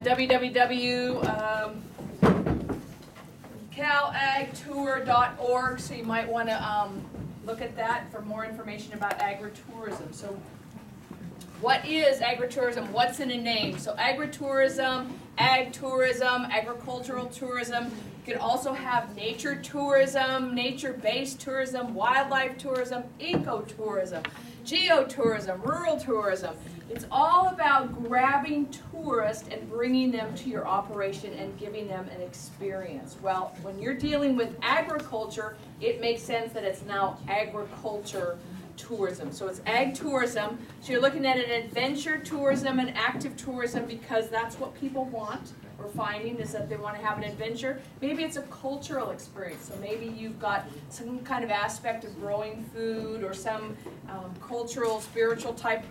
www.calagtour.org, so you might want to look at that for more information about agritourism. So what is agritourism? What's in a name? So agritourism, ag tourism, agricultural tourism. You could also have nature tourism, nature-based tourism, wildlife tourism, ecotourism, geotourism, rural tourism. It's all about grabbing tourists and bringing them to your operation and giving them an experience. Well, when you're dealing with agriculture, it makes sense that it's now agriculture tourism. So it's ag tourism. So you're looking at an adventure tourism and active tourism because that's what people want. We're finding is that they want to have an adventure. Maybe it's a cultural experience. So maybe you've got some kind of aspect of growing food or some cultural, spiritual type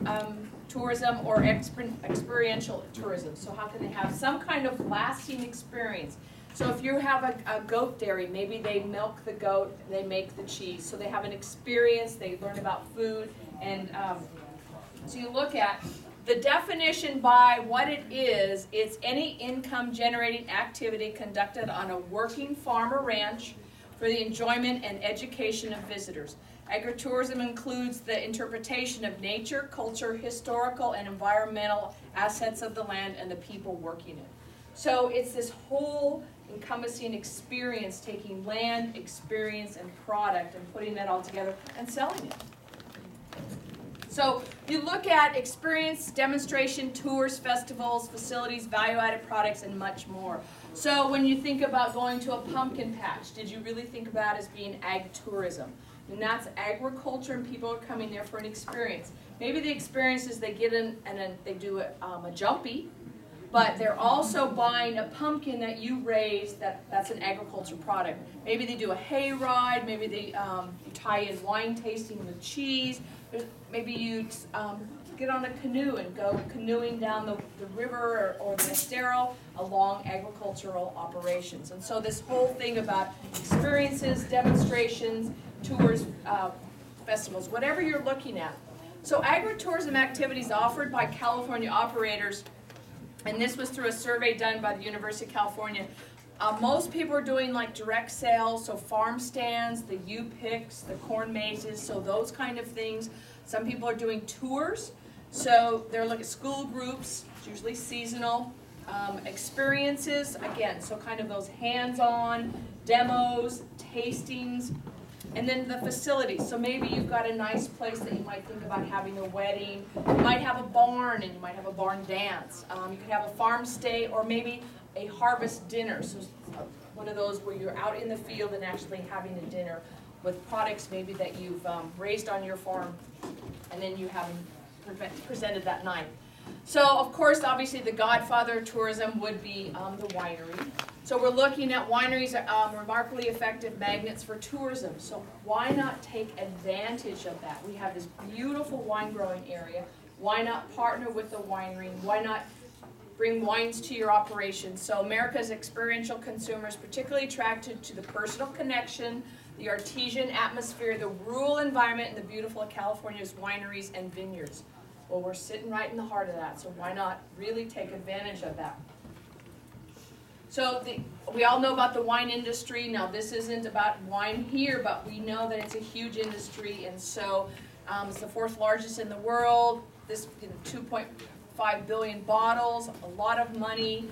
tourism or experiential tourism. So how can they have some kind of lasting experience? So if you have a goat dairy, maybe they milk the goat, they make the cheese. So they have an experience, they learn about food, and so you look at the definition by what it is, it's any income generating activity conducted on a working farm or ranch for the enjoyment and education of visitors. Agritourism includes the interpretation of nature, culture, historical, and environmental assets of the land and the people working it. So it's this whole encompassing experience, taking land, experience, and product and putting that all together and selling it. So you look at experience, demonstration, tours, festivals, facilities, value-added products, and much more. So when you think about going to a pumpkin patch, did you really think about it as being ag tourism? And that's agriculture, and people are coming there for an experience. Maybe the experience is they get in and then they do a jumpy, but they're also buying a pumpkin that you raised that's an agriculture product. Maybe they do a hay ride, maybe they tie in wine tasting with cheese. Maybe you get on a canoe and go canoeing down the river or the estero along agricultural operations. And so this whole thing about experiences, demonstrations, tours, festivals, whatever you're looking at. So agritourism activities offered by California operators, and this was through a survey done by the University of California. Most people are doing like direct sales, so farm stands, the U-picks, the corn mazes, so those kind of things. Some people are doing tours, so they're looking at school groups, it's usually seasonal. Experiences, again, so kind of those hands-on demos, tastings, and then the facilities. So maybe you've got a nice place that you might think about having a wedding. You might have a barn, and you might have a barn dance. You could have a farm stay, or maybe a harvest dinner. So one of those where you're out in the field and actually having a dinner with products maybe that you've raised on your farm, and then you have them presented that night. So of course, obviously the godfather of tourism would be the winery. So we're looking at wineries are remarkably effective magnets for tourism. So why not take advantage of that? We have this beautiful wine growing area. Why not partner with the winery? Why not bring wines to your operation? So America's experiential consumers particularly attracted to the personal connection, the artesian atmosphere, the rural environment, and the beautiful California's wineries and vineyards. Well, we're sitting right in the heart of that, so why not really take advantage of that? So we all know about the wine industry. Now, this isn't about wine here, but we know that it's a huge industry, and so it's the fourth largest in the world. This 2.5 billion bottles, a lot of money,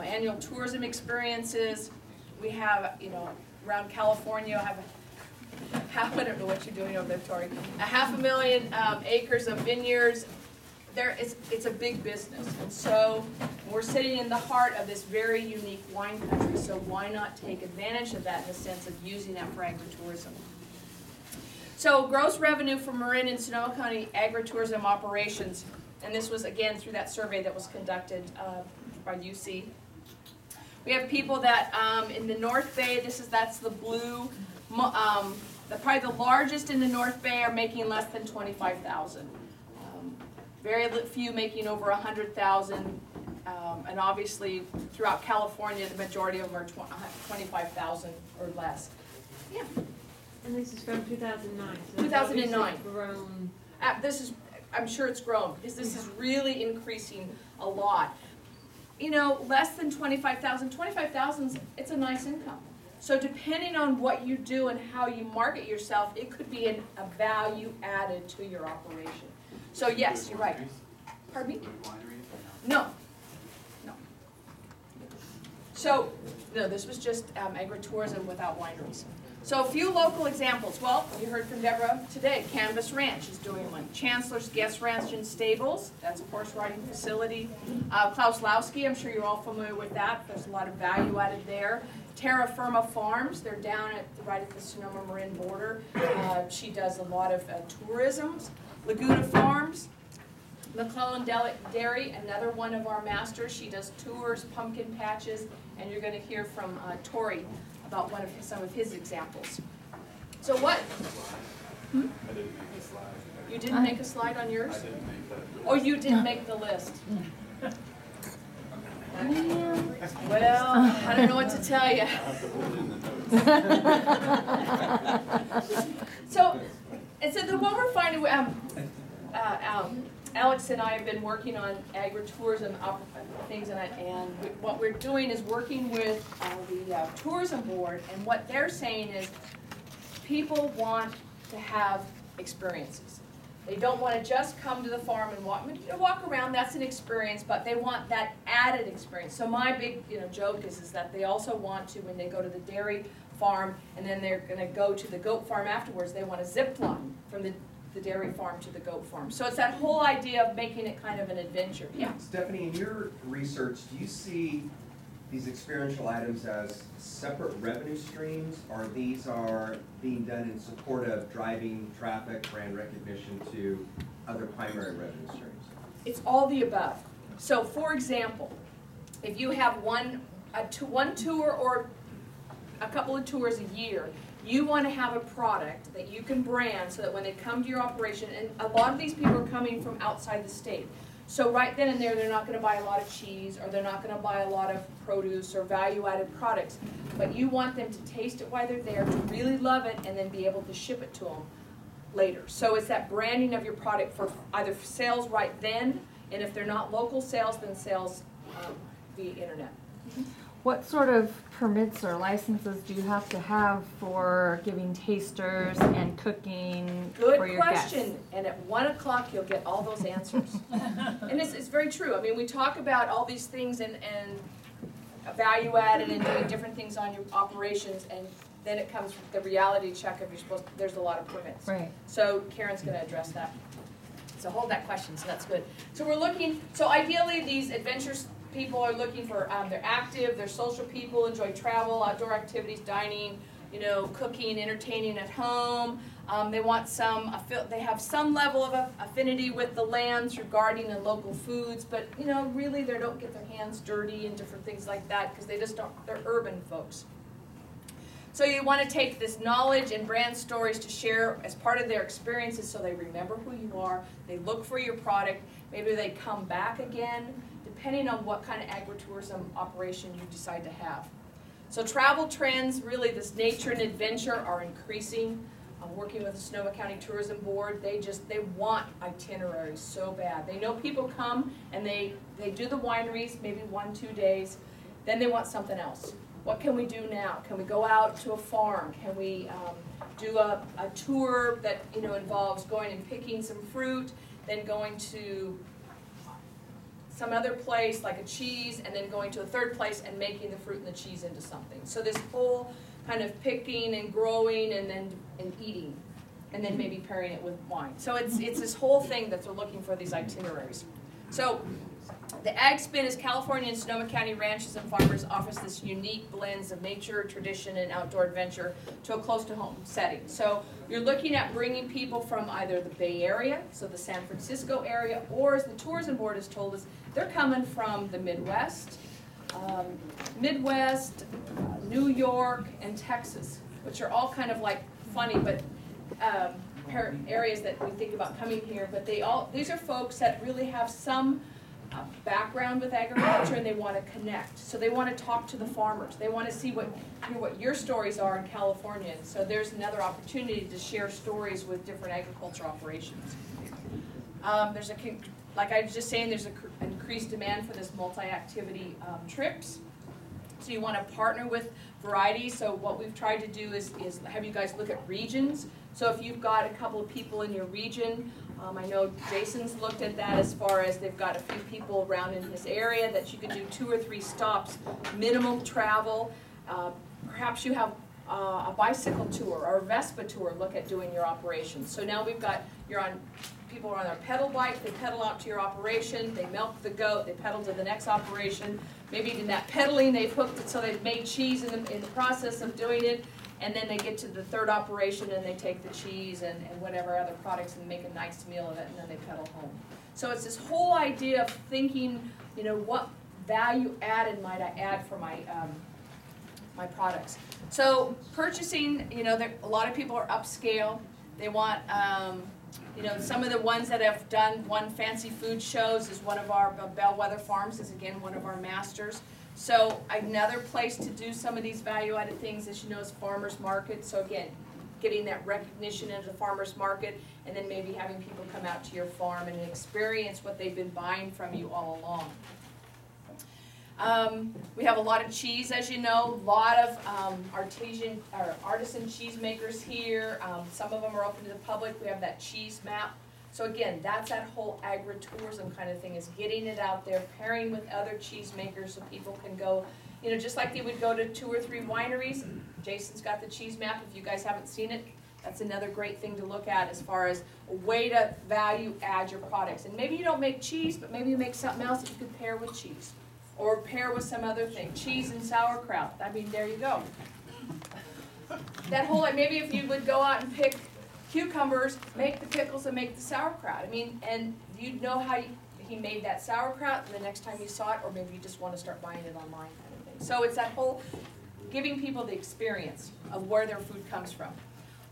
annual tourism experiences. We have, around California, I don't know what you're doing over there, Tori. 500,000 acres of vineyards. It's a big business, and so we're sitting in the heart of this very unique wine country, so why not take advantage of that in the sense of using that for agritourism? So gross revenue for Marin and Sonoma County agritourism operations, and this was again through that survey that was conducted by UC. We have people that in the North Bay, that's the blue, probably the largest in the North Bay are making less than $25,000. Very few making over $100,000, and obviously throughout California, the majority of them are $25,000 or less. Yeah. And this is from 2009. So 2009. Grown. I'm sure it's grown because this is really increasing a lot. you know, less than 25,000, 25,000, it's a nice income. So depending on what you do and how you market yourself, it could be a value added to your operation. So yes, you're right. Pardon me? No. No. So, no, this was just agritourism without wineries. So a few local examples. Well, you heard from Deborah today. Canvas Ranch is doing one. Chancellor's Guest Ranch and Stables, that's a horse riding facility. Klaus Lowski, I'm sure you're all familiar with that. There's a lot of value added there. Terra Firma Farms, they're down right at the Sonoma-Marin border. She does a lot of tourism. Laguna Farms, McClellan Dairy, another one of our masters. She does tours, pumpkin patches, and you're going to hear from Tori about some of his examples. So what? I didn't make a slide. You didn't make a slide on yours? I didn't make that. Oh, you didn't make the list. Well, I don't know what to tell you. I have to put it in the notes. So what we're finding, Alex and I have been working on agritourism things, and what we're doing is working with the tourism board, and what they're saying is people want to have experiences. They don't want to just come to the farm and walk around, that's an experience, but they want that added experience. So my big joke is that they also want to, when they go to the dairy farm and then they're going to go to the goat farm afterwards, they want a zip line from the dairy farm to the goat farm. So it's that whole idea of making it kind of an adventure. Yeah. Stephanie, in your research, do you see these experiential items as separate revenue streams, or these are being done in support of driving traffic, brand recognition to other primary revenue streams? It's all the above. So for example, if you have one tour or a couple of tours a year, you want to have a product that you can brand so that when they come to your operation, and a lot of these people are coming from outside the state. So right then and there, they're not going to buy a lot of cheese, or they're not going to buy a lot of produce or value-added products. But you want them to taste it while they're there, to really love it, and then be able to ship it to them later. So it's that branding of your product for either sales right then, and if they're not local sales, then sales via internet. What sort of permits or licenses do you have to have for giving tasters and cooking for your guests? Good question, and at 1 o'clock you'll get all those answers. And it's very true. I mean, we talk about all these things and value added and doing different things on your operations, and then it comes with the reality check of there's a lot of permits. Right. So Karen's going to address that. So hold that question, so that's good. So we're looking, so ideally these adventures people are looking for, they're active, they're social people, enjoy travel, outdoor activities, dining, cooking, entertaining at home. They want they have some level of affinity with the land through gardening and local foods, but really they don't get their hands dirty and different things like that because they just don't, they're urban folks. So you want to take this knowledge and brand stories to share as part of their experiences so they remember who you are, they look for your product, maybe they come back again, depending on what kind of agritourism operation you decide to have. So travel trends, really this nature and adventure are increasing. I'm working with the Sonoma County Tourism Board. They want itineraries so bad. They know people come and they do the wineries, maybe 1-2 days, then they want something else. What can we do now? Can we go out to a farm? Can we do a tour that involves going and picking some fruit, then going to some other place like a cheese, and then going to a third place and making the fruit and the cheese into something. So this whole kind of picking and growing and eating, and then maybe pairing it with wine. So it's this whole thing that they're looking for, these itineraries. So the Ag Spin is California and Sonoma County ranches and farmers offers this unique blends of nature, tradition, and outdoor adventure to a close-to-home setting. So you're looking at bringing people from either the Bay Area, so the San Francisco area, or as the Tourism Board has told us, they're coming from the Midwest, New York, and Texas, which are all kind of like funny, but areas that we think about coming here. But these are folks that really have some background with agriculture, and they want to connect. So they want to talk to the farmers. They want to hear what your stories are in California. And so there's another opportunity to share stories with different agriculture operations. There's a like I was just saying, there's an increased demand for this multi-activity trips. So you want to partner with varieties. So what we've tried to do is have you guys look at regions. So if you've got a couple of people in your region, I know Jason's looked at that as far as they've got a few people around in his area that you can do 2 or 3 stops, minimum travel. Perhaps you have a bicycle tour or a Vespa tour, look at doing your operations. So now we've got, people are on their pedal bike, they pedal out to your operation, they milk the goat, they pedal to the next operation. Maybe in that pedaling, they've hooked it so they've made cheese in the process of doing it. And then they get to the 3rd operation and they take the cheese and whatever other products and make a nice meal of it, and then they pedal home. So it's this whole idea of thinking, what value added might I add for my my products. So purchasing, a lot of people are upscale. They want, some of the ones that have won fancy food shows is one of our Bellwether Farms is again one of our masters. So another place to do some of these value-added things, as you know, is farmers market. So again, getting that recognition into the farmers market, and then maybe having people come out to your farm and experience what they've been buying from you all along. We have a lot of cheese, as you know, a lot of artisan cheesemakers here. Some of them are open to the public. We have that cheese map. So again, that's that whole agri-tourism kind of thing, is getting it out there, pairing with other cheesemakers so people can go, just like they would go to 2 or 3 wineries. Jason's got the cheese map. If you guys haven't seen it, that's another great thing to look at as far as a way to value add your products. And maybe you don't make cheese, but maybe you make something else that you could pair with cheese. Or pair with some other thing, cheese and sauerkraut. I mean, there you go. That whole, maybe if you would go out and pick cucumbers, make the pickles and make the sauerkraut. I mean, and you'd know how he made that sauerkraut the next time you saw it, or maybe you just want to start buying it online kind of thing. So it's that whole giving people the experience of where their food comes from.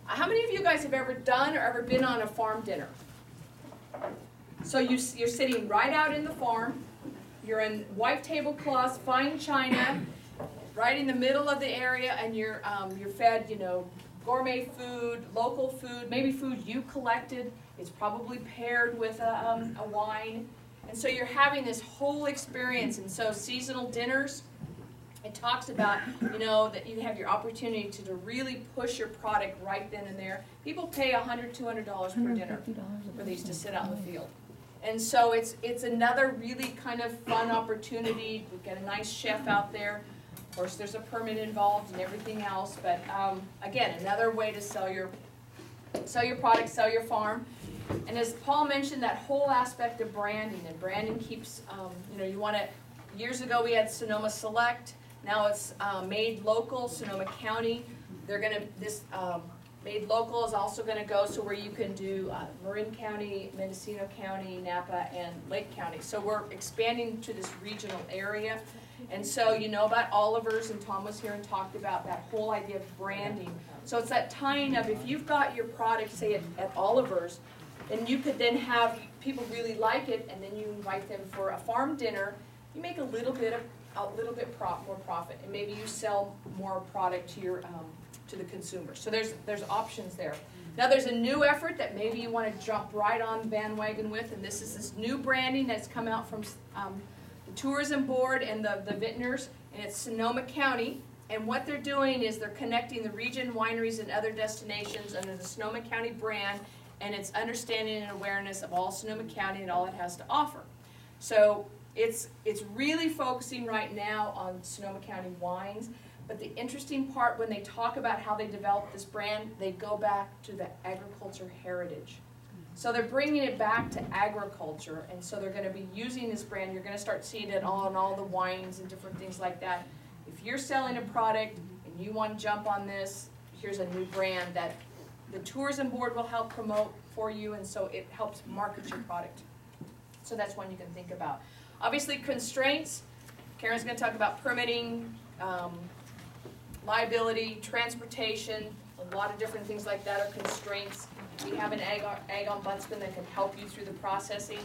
How many of you guys have ever done or ever been on a farm dinner? So you're sitting right out in the farm. You're in white tablecloths, fine china, right in the middle of the area, and you're fed, gourmet food, local food, maybe food you collected. It's probably paired with a wine, and so you're having this whole experience. And so seasonal dinners, it talks about that you have your opportunity to really push your product right then and there. People pay $100, $200 per dinner for these to sit out in the field. And so it's another really kind of fun opportunity. We've got a nice chef out there. Of course, there's a permit involved and everything else, but again, another way to sell your product, sell your farm. And as Paul mentioned, that whole aspect of branding, and branding keeps, you want to, years ago we had Sonoma Select, now it's Made Local, Sonoma County. They're going to, Made Local is also going to go so where you can do Marin County, Mendocino County, Napa, and Lake County. So we're expanding to this regional area. And so you know about Oliver's, and Tom was here and talked about that whole idea of branding. So it's that tying of, if you've got your product, say at Oliver's, and you could then have people really like it, and then you invite them for a farm dinner, you make a little bit more profit, and maybe you sell more product to your to the consumer. So there's options there. Now there's a new effort that maybe you want to jump right on the bandwagon with, and this is this new branding that's come out from the tourism board and the vintners, and it's Sonoma County. And what they're doing is they're connecting the region, wineries, and other destinations under the Sonoma County brand, and it's understanding and awareness of all Sonoma County and all it has to offer. So it's really focusing right now on Sonoma County wines. But the interesting part, when they talk about how they developed this brand, they go back to the agriculture heritage. So they're bringing it back to agriculture, and so they're going to be using this brand. You're going to start seeing it on all the wines and different things like that. If you're selling a product and you want to jump on this, here's a new brand that the tourism board will help promote for you, and so it helps market your product. So that's one you can think about. Obviously, constraints. Karen's going to talk about permitting, liability, transportation, a lot of different things like that are constraints. We have an ag ombudsman that can help you through the processing.